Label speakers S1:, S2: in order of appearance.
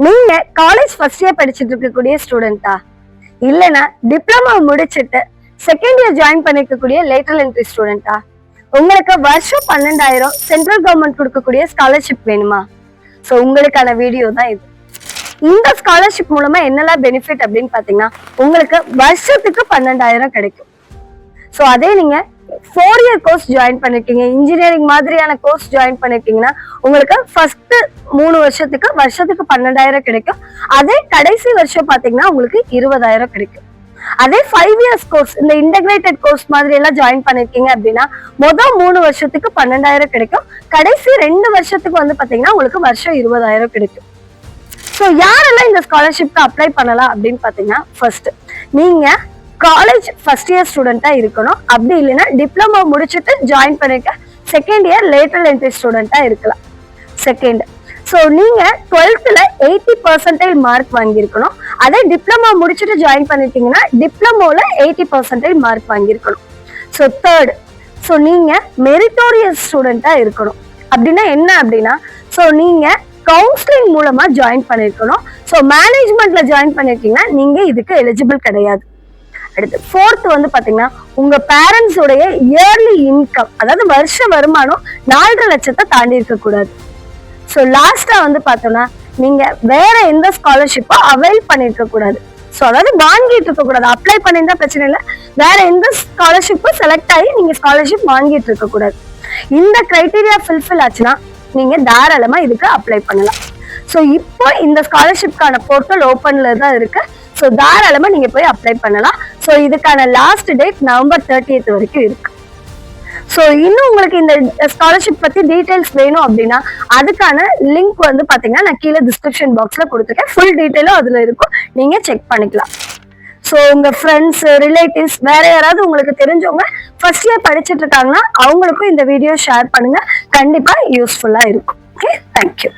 S1: நீங்க college first year படிச்சுட்டு இருக்கக்கூடிய ஸ்டூடெண்டா, இல்லைன்னா டிப்ளமா முடிச்சுட்டு செகண்ட் இயர் ஜாயின் பண்ணிருக்கக்கூடிய லேட்டரல் என்ட்ரி ஸ்டூடெண்டா, உங்களுக்கு வருஷம் 12,000 சென்ட்ரல் கவர்மெண்ட் கொடுக்கக்கூடிய ஸ்காலர்ஷிப் வேணுமா? ஸோ உங்களுக்கான வீடியோ தான் இது. இந்த ஸ்காலர்ஷிப் மூலமா என்னெல்லாம் பெனிஃபிட் அப்படின்னு பாத்தீங்கன்னா, உங்களுக்கு வருஷத்துக்கு 12,000 கிடைக்கும். ஸோ அதே நீங்க 4 இயர் கோர்ஸ் ஜாயின் பண்ணிருக்கீங்க, இன்ஜினியரிங் மாதிரியான கோர்ஸ் ஜாயின் பண்ணிருக்கீங்கன்னா உங்களுக்கு ஃபர்ஸ்ட் 3 வருஷத்துக்கு 12,000 கிடைக்கும். அதே கடைசி வருஷம் பாத்தீங்கன்னா உங்களுக்கு 20,000 கிடைக்கும். அதே 5 இயர்ஸ் கோர்ஸ், இந்த இன்டகிரேட்டட் கோர்ஸ் மாதிரி எல்லாம் ஜாயின் பண்ணிருக்கீங்க அப்படின்னா மொதல் 3 வருஷத்துக்கு 12,000 கிடைக்கும். கடைசி 2 வருஷத்துக்கு வந்து பாத்தீங்கன்னா உங்களுக்கு வருஷம் 20,000 கிடைக்கும். ஸோ யாரெல்லாம் இந்த ஸ்காலர்ஷிப்க்கு அப்ளை பண்ணலாம் அப்படின்னு பாத்தீங்கன்னா, ஃபர்ஸ்ட் நீங்க காலேஜ் ஃபர்ஸ்ட் இயர் ஸ்டூடெண்டா இருக்கணும். அப்படி இல்லைன்னா டிப்ளமோ முடிச்சுட்டு ஜாயின் பண்ணிருக்க செகண்ட் இயர் லேட்டரல் என்ட்ரி ஸ்டூடெண்டா இருக்கலாம். செகண்ட், ஸோ நீங்க 12th 80% மார்க் வாங்கியிருக்கணும். அதே டிப்ளமோ முடிச்சுட்டு ஜாயின் பண்ணிட்டீங்கன்னா டிப்ளமோல 80% மார்க் வாங்கியிருக்கணும். ஸோ தேர்ட், ஸோ நீங்க மெரிட்டோரியஸ் ஸ்டூடெண்டா இருக்கணும். அப்படின்னா என்ன அப்படின்னா, ஸோ நீங்க கவுன்சிலிங் மூலமா ஜாயின் பண்ணிருக்கணும். ஸோ மேனேஜ்மெண்ட்ல ஜாயின் பண்ணிருக்கீங்கன்னா நீங்க இதுக்கு எலிஜிபிள் கிடையாது. அடுத்து ஃபோர்த் வந்து பாத்தீங்கன்னா, உங்க பேரண்ட்ஸ் உடைய இயர்லி இன்கம், அதாவது வருஷ வருமானம் 4.5 லட்சத்தை தாண்டி இருக்க கூடாது. ஸோ லாஸ்டா வந்து பார்த்தோம்னா, நீங்க வேற எந்த ஸ்காலர்ஷிப்போ அவைல் பண்ணிருக்க கூடாது. ஸோ அதாவது வாங்கிட்டு இருக்க கூடாது. அப்ளை பண்ணியிருந்தா பிரச்சனை இல்லை, வேற எந்த ஸ்காலர்ஷிப்பும் செலக்ட் ஆகி நீங்க ஸ்காலர்ஷிப் வாங்கிட்டு இருக்க கூடாது. இந்த கிரைட்டீரியா ஃபுல்ஃபில் ஆச்சுன்னா நீங்க தாராளமா இதுக்கு அப்ளை பண்ணலாம். ஸோ இப்போ இந்த ஸ்காலர்ஷிப்கான போர்ட்டல் ஓப்பன்ல தான் இருக்கு. ஸோ தாராளமா நீங்க போய் அப்ளை பண்ணலாம். ஸோ இதுக்கான லாஸ்ட் டேட் நவம்பர் 30th வரைக்கும் இருக்கு. ஸோ இன்னும் உங்களுக்கு இந்த ஸ்காலர்ஷிப் பத்தி டீடைல்ஸ் வேணும் அப்படின்னா அதுக்கான லிங்க் வந்து பாத்தீங்கன்னா நான் கீழே டிஸ்கிரிப்ஷன் பாக்ஸ்ல கொடுத்துருக்கேன். ஃபுல் டீடைலும் அதுல இருக்கும், நீங்க செக் பண்ணிக்கலாம். ஸோ உங்க ஃப்ரெண்ட்ஸ், ரிலேட்டிவ்ஸ், வேற யாராவது உங்களுக்கு தெரிஞ்சவங்க ஃபர்ஸ்ட் இயர் படிச்சுட்டு இருக்காங்கன்னா அவங்களுக்கும் இந்த வீடியோ ஷேர் பண்ணுங்க. கண்டிப்பா யூஸ்ஃபுல்லா இருக்கும். Okay, thank you.